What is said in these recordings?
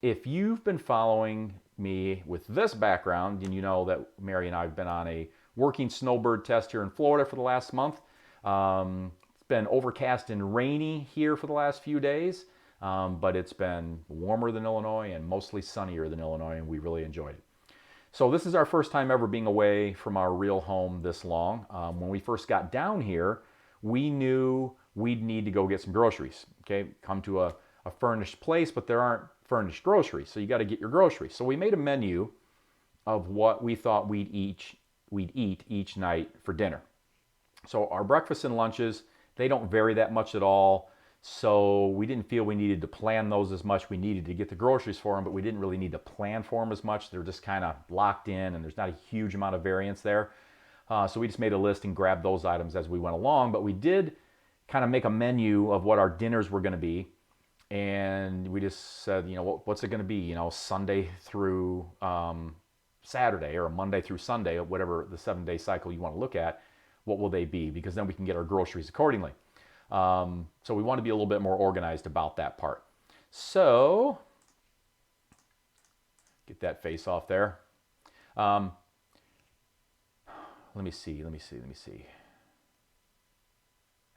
If you've been following me with this background, and you know that Mary and I have been on a working snowbird test here in Florida for the last month. It's been overcast and rainy here for the last few days, but it's been warmer than Illinois and mostly sunnier than Illinois, and we really enjoyed it. So this is our first time ever being away from our real home this long. When we first got down here, we knew we'd need to go get some groceries. Okay, come to a furnished place, but there aren't furnished groceries, so you got to get your groceries. So we made a menu of what we thought we'd eat each night for dinner. So our breakfasts and lunches, they don't vary that much at all. So we didn't feel we needed to plan those as much. We needed to get the groceries for them, but we didn't really need to plan for them as much. They're just kind of locked in, and there's not a huge amount of variance there. So we just made a list and grabbed those items as we went along. But we did kind of make a menu of what our dinners were going to be. And we just said, what's it going to be? Sunday through Saturday, or Monday through Sunday, whatever the 7-day cycle you want to look at. What will they be? Because then we can get our groceries accordingly. So we want to be a little bit more organized about that part. So get that face off there. Let me see.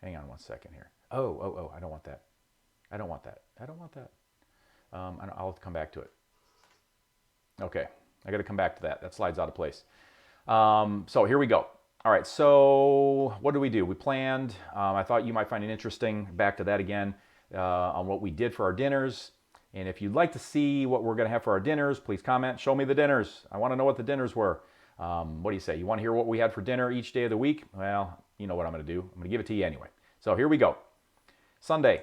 Hang on one second here. Oh, I don't want that. I don't want that. I'll come back to it. Okay, I got to come back to that. That slides out of place. So here we go. All right, so what do? We planned, I thought you might find it interesting, back to that again, on what we did for our dinners. And if you'd like to see what we're going to have for our dinners, please comment. Show me the dinners. I want to know what the dinners were. What do you say? You want to hear what we had for dinner each day of the week? Well, you know what I'm going to do. I'm going to give it to you anyway. So here we go. Sunday.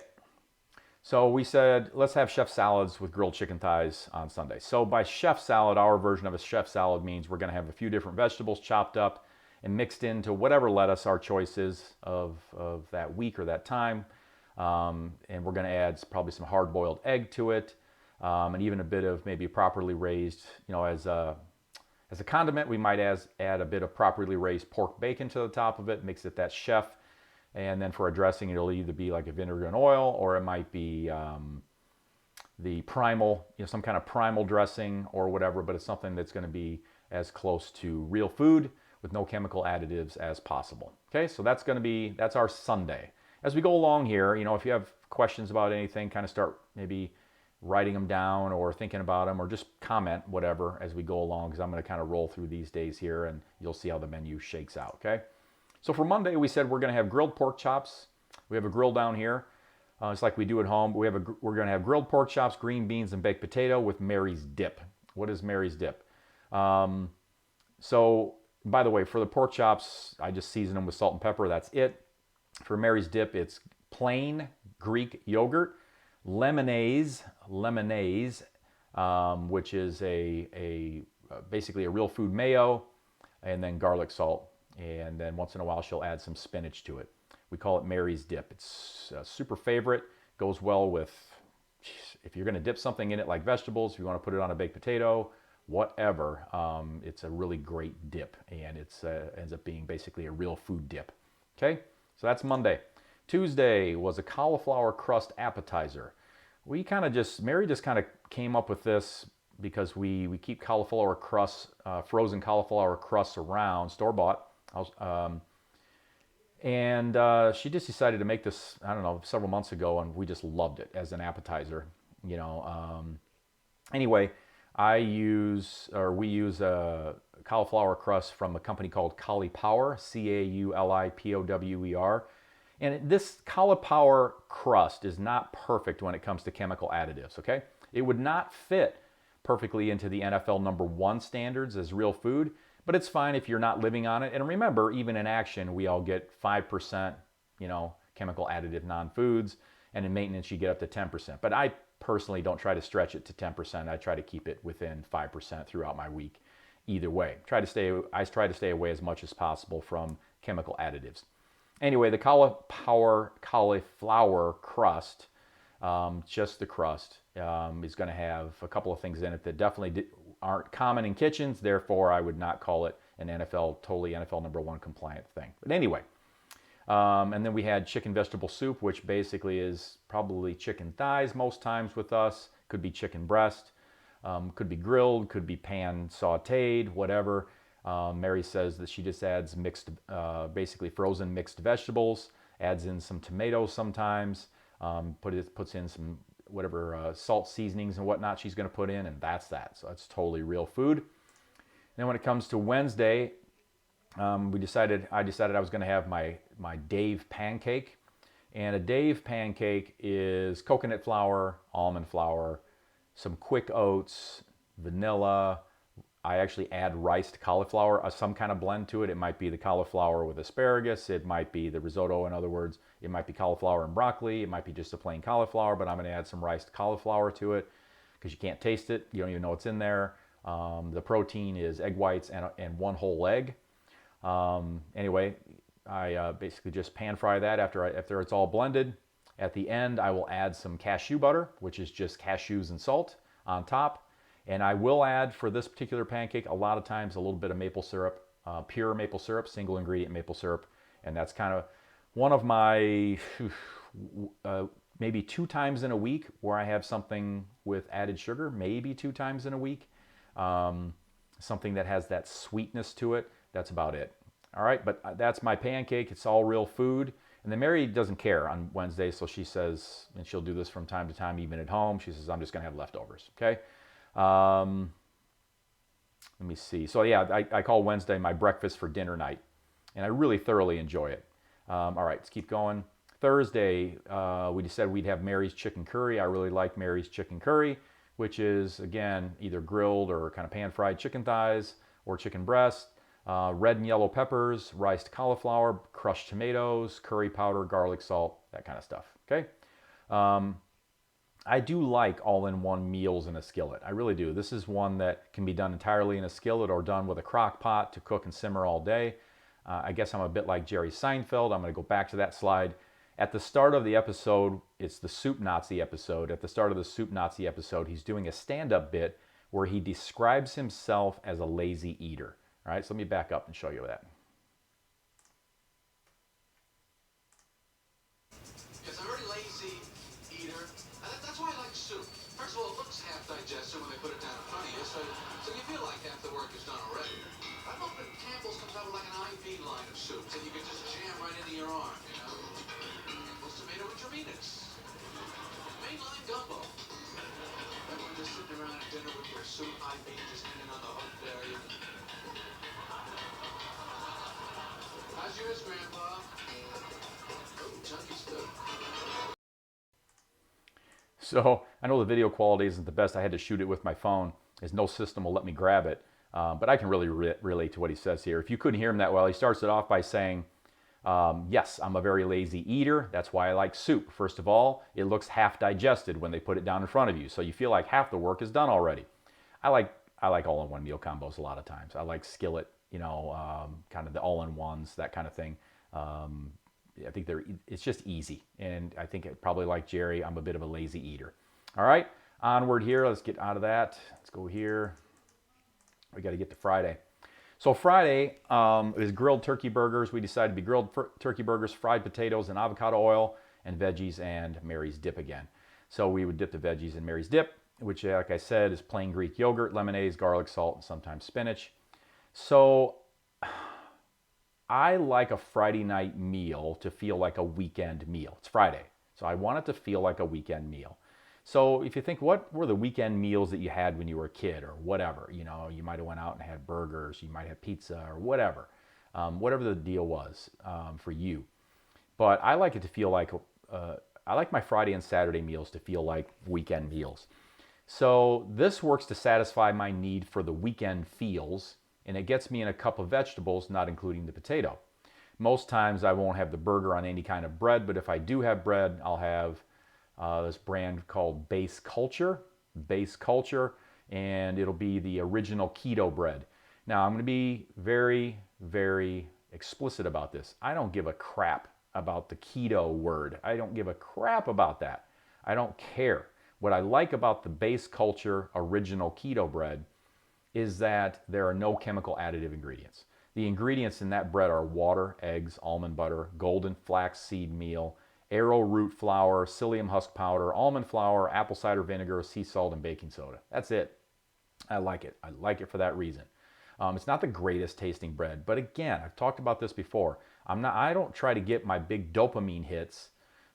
So we said, let's have chef salads with grilled chicken thighs on Sunday. So by chef salad, our version of a chef salad means we're going to have a few different vegetables chopped up and mixed into whatever lettuce our choice is of that week or that time. And we're going to add probably some hard-boiled egg to it, and even a bit of maybe properly raised, as a condiment, we might add a bit of properly raised pork bacon to the top of it, mix it that chef. And then for a dressing, it'll either be like a vinegar and oil, or it might be the primal, some kind of primal dressing or whatever, but it's something that's going to be as close to real food with no chemical additives as possible. Okay, so that's our Sunday. As we go along here, if you have questions about anything, kind of start maybe writing them down or thinking about them, or just comment whatever as we go along, because I'm going to kind of roll through these days here and you'll see how the menu shakes out. Okay, so for Monday, we said we're going to have grilled pork chops. We have a grill down here. It's like we do at home. We're going to have grilled pork chops, green beans, and baked potato with Mary's dip. What is Mary's dip? So by the way, for the pork chops, I just season them with salt and pepper. That's it. For Mary's dip, it's plain Greek yogurt, lemonade, which is basically a real food mayo, and then garlic salt. And then once in a while, she'll add some spinach to it. We call it Mary's dip. It's a super favorite. Goes well with, if you're going to dip something in it like vegetables, if you want to put it on a baked potato, whatever. It's a really great dip, and it ends up being basically a real food dip. Okay, so that's Monday. Tuesday was a cauliflower crust appetizer. Mary just kind of came up with this because we keep cauliflower crusts, frozen cauliflower crusts around, store-bought. And she just decided to make this, I don't know, several months ago, and we just loved it as an appetizer. Anyway, we use a cauliflower crust from a company called Caulipower, Caulipower. And this cauliflower crust is not perfect when it comes to chemical additives, okay? It would not fit perfectly into the NFL #1 standards as real food, but it's fine if you're not living on it. And remember, even in action, we all get 5%, chemical additive non-foods, and in maintenance, you get up to 10%. But I personally don't try to stretch it to 10%. I try to keep it within 5% throughout my week. Either way, I try to stay away as much as possible from chemical additives. Anyway, the cauliflower crust, just the crust, is going to have a couple of things in it that definitely aren't common in kitchens. Therefore, I would not call it an totally NFL #1 compliant thing. But anyway, and then we had chicken vegetable soup, which basically is probably chicken thighs most times with us. Could be chicken breast, could be grilled, could be pan sauteed, whatever. Mary says that she just adds mixed, basically frozen mixed vegetables, adds in some tomatoes sometimes, puts in some whatever salt seasonings and whatnot she's going to put in, and that's that. So that's totally real food. Then when it comes to Wednesday, I decided I was going to have my Dave pancake. And a Dave pancake is coconut flour, almond flour, some quick oats, vanilla. I actually add riced cauliflower, some kind of blend to it. It might be the cauliflower with asparagus. It might be the risotto, in other words. It might be cauliflower and broccoli. It might be just a plain cauliflower, but I'm going to add some riced cauliflower to it because you can't taste it. You don't even know what's in there. The protein is egg whites and one whole egg. Anyway, I basically just pan fry that after it's all blended. At the end, I will add some cashew butter, which is just cashews and salt on top. And I will add, for this particular pancake, a lot of times a little bit of maple syrup, pure maple syrup, single ingredient maple syrup. And that's kind of one of my, maybe 2 times in a week where I have something with added sugar, maybe 2 times in a week. Something that has that sweetness to it. That's about it. All right, but that's my pancake. It's all real food. And then Mary doesn't care on Wednesday, so she says, and she'll do this from time to time, even at home, she says, I'm just going to have leftovers, okay? Let me see. So yeah, I call Wednesday my breakfast for dinner night, and I really thoroughly enjoy it. All right, let's keep going. Thursday, we decided we'd have Mary's chicken curry. I really like Mary's chicken curry, which is, again, either grilled or kind of pan-fried chicken thighs or chicken breast. Red and yellow peppers, riced cauliflower, crushed tomatoes, curry powder, garlic salt, that kind of stuff, okay? I do like all-in-one meals in a skillet. I really do. This is one that can be done entirely in a skillet or done with a crock pot to cook and simmer all day. I guess I'm a bit like Jerry Seinfeld. I'm going to go back to that slide. At the start of the episode, it's the Soup Nazi episode. At the start of the Soup Nazi episode, he's doing a stand-up bit where he describes himself as a lazy eater. All right, so let me back up and show you that. Yes, I'm a very lazy eater. And that's why I like soup. First of all, it looks half digested when they put it down in front of you, so you feel like half the work is done already. I love that Campbell's comes out with like an IV line of soup that you can just jam right into your arm, you know? Campbell's tomato and Tremini's. Mainline gumbo. Everyone just sitting around at dinner with your soup IV just hanging on the hook there. How's yours, Grandpa? Oh, chunky stuff. So I know the video quality isn't the best. I had to shoot it with my phone, as no system will let me grab it. But I can really relate to what he says here. If you couldn't hear him that well, he starts it off by saying, yes, I'm a very lazy eater. That's why I like soup. First of all, it looks half digested when they put it down in front of you. So you feel like half the work is done already. I like all-in-one meal combos a lot of times. I like skillet, you know, kind of the all-in-ones, that kind of thing. I think it's just easy. And I think probably like Jerry, I'm a bit of a lazy eater. All right, onward here. Let's get out of that. Let's go here. We got to get to Friday. So Friday is grilled turkey burgers. We decided to be grilled turkey burgers, fried potatoes, and avocado oil, and veggies and Mary's dip again. So we would dip the veggies in Mary's dip, which, like I said, is plain Greek yogurt, lemonade, garlic, salt, and sometimes spinach. So I like a Friday night meal to feel like a weekend meal. It's Friday, so I want it to feel like a weekend meal. So if you think, what were the weekend meals that you had when you were a kid or whatever? You know, you might have went out and had burgers, you might have pizza or whatever. Whatever the deal was for you. But I like it to feel like, I like my Friday and Saturday meals to feel like weekend meals. So this works to satisfy my need for the weekend feels, and it gets me in a cup of vegetables, not including the potato. Most times I won't have the burger on any kind of bread, but if I do have bread, I'll have this brand called Base Culture, and it'll be the original keto bread. Now I'm going to be very, very explicit about this. I don't give a crap about the keto word. I don't give a crap about that. I don't care. What I like about the Base Culture original keto bread is that there are no chemical additive ingredients. The ingredients in that bread are water, eggs, almond butter, golden flaxseed meal, arrowroot flour, psyllium husk powder, almond flour, apple cider vinegar, sea salt, and baking soda. That's it. I like it. I like it for that reason. It's not the greatest tasting bread, but again, I've talked about this before. I don't try to get my big dopamine hits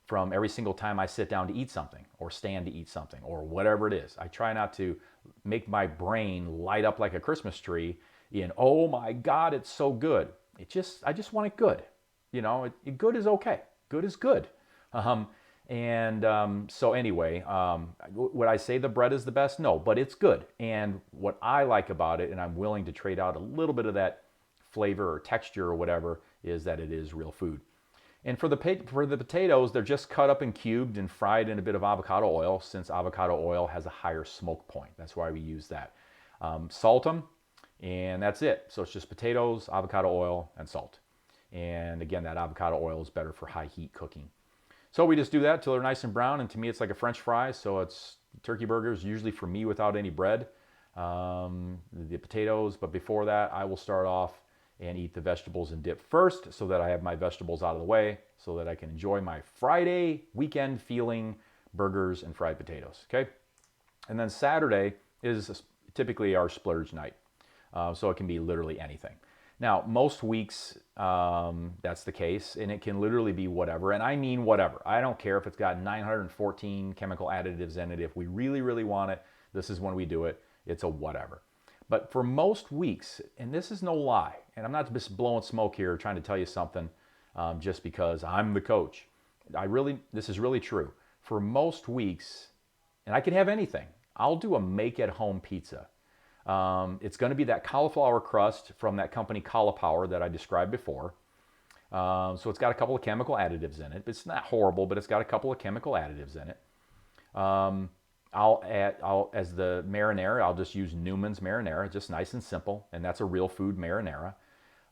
from every single time I sit down to eat something or stand to eat something or whatever it is. I try not to make my brain light up like a Christmas tree in, oh my God, it's so good. I just want it good. Good is okay. Good is good. So anyway, would I say the bread is the best? No, but it's good. And what I like about it, and I'm willing to trade out a little bit of that flavor or texture or whatever, is that it is real food. And for the potatoes, they're just cut up and cubed and fried in a bit of avocado oil, since avocado oil has a higher smoke point. That's why we use that. Salt them, and that's it. So it's just potatoes, avocado oil, and salt. And again, that avocado oil is better for high heat cooking. So we just do that till they're nice and brown, and to me it's like a French fry, so it's turkey burgers, usually for me without any bread, the potatoes, but before that I will start off and eat the vegetables and dip first so that I have my vegetables out of the way so that I can enjoy my Friday weekend feeling burgers and fried potatoes, okay? And then Saturday is typically our splurge night, so it can be literally anything. Now, most weeks, that's the case, and it can literally be whatever, and I mean whatever. I don't care if it's got 914 chemical additives in it. If we really, really want it, this is when we do it. It's a whatever. But for most weeks, and this is no lie, and I'm not just blowing smoke here trying to tell you something just because I'm the coach. This is really true. For most weeks, and I can have anything, I'll do a make-at-home pizza. It's going to be that cauliflower crust from that company Cauliflower that I described before. So it's got a couple of chemical additives in it. It's not horrible, but it's got a couple of chemical additives in it. As the marinara, I'll just use Newman's marinara, just nice and simple, and that's a real food marinara.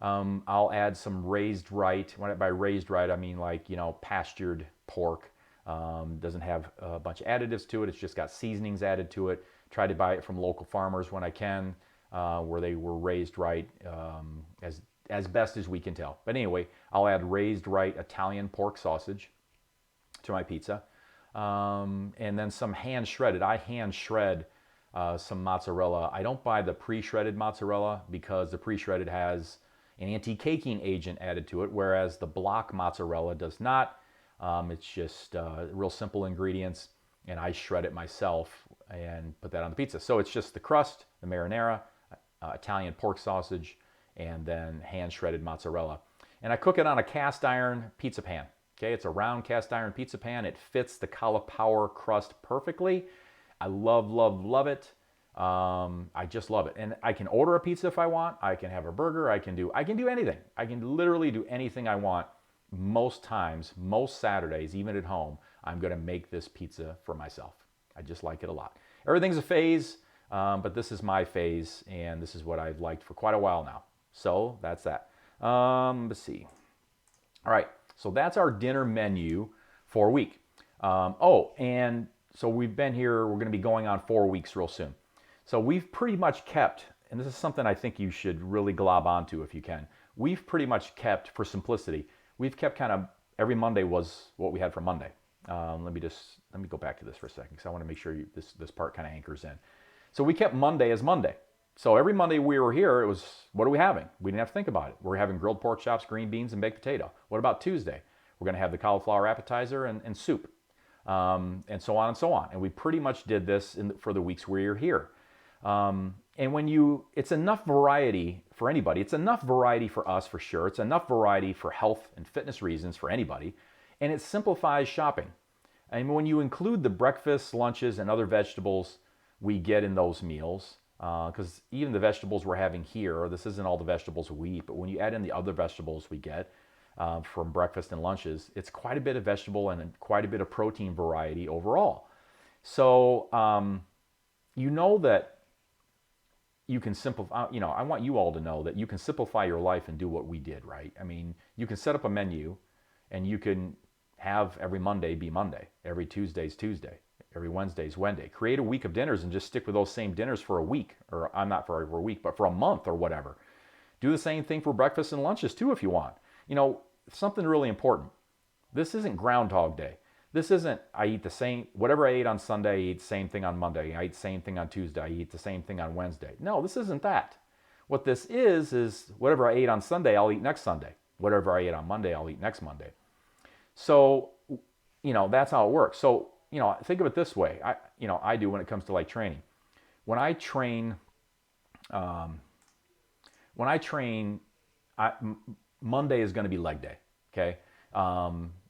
I'll add some raised right. By raised right, I mean pastured pork. Doesn't have a bunch of additives to it. It's just got seasonings added to it. Try to buy it from local farmers when I can, where they were raised right, as best as we can tell. But anyway, I'll add raised right Italian pork sausage to my pizza. And then some hand shredded. I hand shred some mozzarella. I don't buy the pre-shredded mozzarella because the pre-shredded has an anti-caking agent added to it, whereas the block mozzarella does not. It's just real simple ingredients, and I shred it myself and put that on the pizza. So it's just the crust, the marinara, Italian pork sausage, and then hand shredded mozzarella. And I cook it on a cast iron pizza pan. Okay, it's a round cast iron pizza pan. It fits the cauliflower crust perfectly. I love, love, love it. I just love it. And I can order a pizza if I want. I can have a burger. I can do anything. I can literally do anything I want. Most times, most Saturdays, even at home, I'm going to make this pizza for myself. I just like it a lot. Everything's a phase, but this is my phase, and this is what I've liked for quite a while now. So that's that. Let's see. All right. So that's our dinner menu for a week. And so we've been here, we're going to be going on 4 weeks real soon. So we've pretty much kept, and this is something I think you should really glob onto if you can. We've pretty much kept, for simplicity, we've kept kind of, every Monday was what we had for Monday. Let me go back to this for a second because I want to make sure this part kind of anchors in. So we kept Monday as Monday. So every Monday we were here, it was, what are we having? We didn't have to think about it. We're having grilled pork chops, green beans, and baked potato. What about Tuesday? We're going to have the cauliflower appetizer and soup, and so on and so on. And we pretty much did this for the weeks we were here. And it's enough variety for anybody. It's enough variety for us, for sure. It's enough variety for health and fitness reasons for anybody. And it simplifies shopping. And when you include the breakfasts, lunches, and other vegetables we get in those meals, because even the vegetables we're having here, this isn't all the vegetables we eat, but when you add in the other vegetables we get from breakfast and lunches, it's quite a bit of vegetable and quite a bit of protein variety overall. So you know that you can simplify, I want you all to know that you can simplify your life and do what we did, right? I mean, you can set up a menu and you can have every Monday be Monday, every Tuesday's Tuesday, every Wednesday's Wednesday. Create a week of dinners and just stick with those same dinners for a week, or I'm not for a week, but for a month or whatever. Do the same thing for breakfast and lunches too if you want. Something really important. This isn't Groundhog Day. This isn't I eat the same, whatever I ate on Sunday, I eat the same thing on Monday. I eat the same thing on Tuesday. I eat the same thing on Wednesday. No, this isn't that. What this is whatever I ate on Sunday, I'll eat next Sunday. Whatever I ate on Monday, I'll eat next Monday. So, that's how it works. So, think of it this way. I do when it comes to like training. When I train, um, when I train, Monday is going to be leg day. Okay.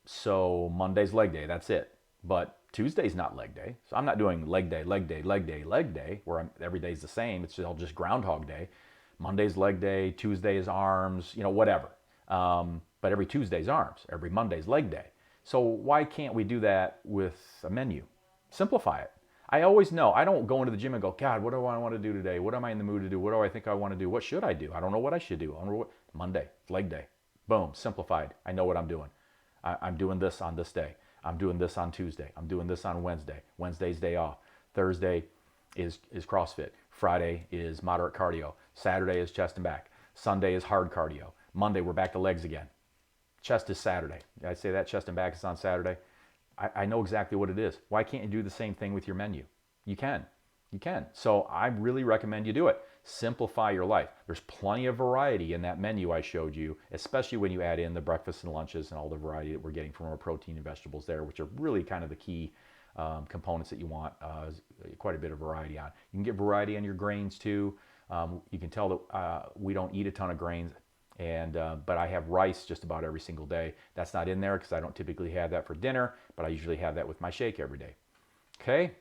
So Monday's leg day. That's it. But Tuesday's not leg day. So I'm not doing leg day, leg day, leg day, leg day, where every day's the same. It's all just Groundhog Day. Monday's leg day. Tuesday is arms, whatever. But every Tuesday's arms. Every Monday's leg day. So why can't we do that with a menu? Simplify it. I always know. I don't go into the gym and go, God, what do I want to do today? What am I in the mood to do? What do I think I want to do? What should I do? I don't know what I should do. I don't know what. Monday, leg day. Boom, simplified. I know what I'm doing. I'm doing this on this day. I'm doing this on Tuesday. I'm doing this on Wednesday. Wednesday's day off. Thursday is CrossFit. Friday is moderate cardio. Saturday is chest and back. Sunday is hard cardio. Monday, we're back to legs again. Chest is Saturday. Did I say that? Chest and back is on Saturday. I know exactly what it is. Why can't you do the same thing with your menu? You can. You can. So I really recommend you do it. Simplify your life. There's plenty of variety in that menu I showed you, especially when you add in the breakfasts and lunches and all the variety that we're getting from our protein and vegetables there, which are really kind of the key components that you want quite a bit of variety on. You can get variety on your grains too. You can tell that we don't eat a ton of grains, but I have rice just about every single day. That's not in there because I don't typically have that for dinner, but I usually have that with my shake every day. Okay?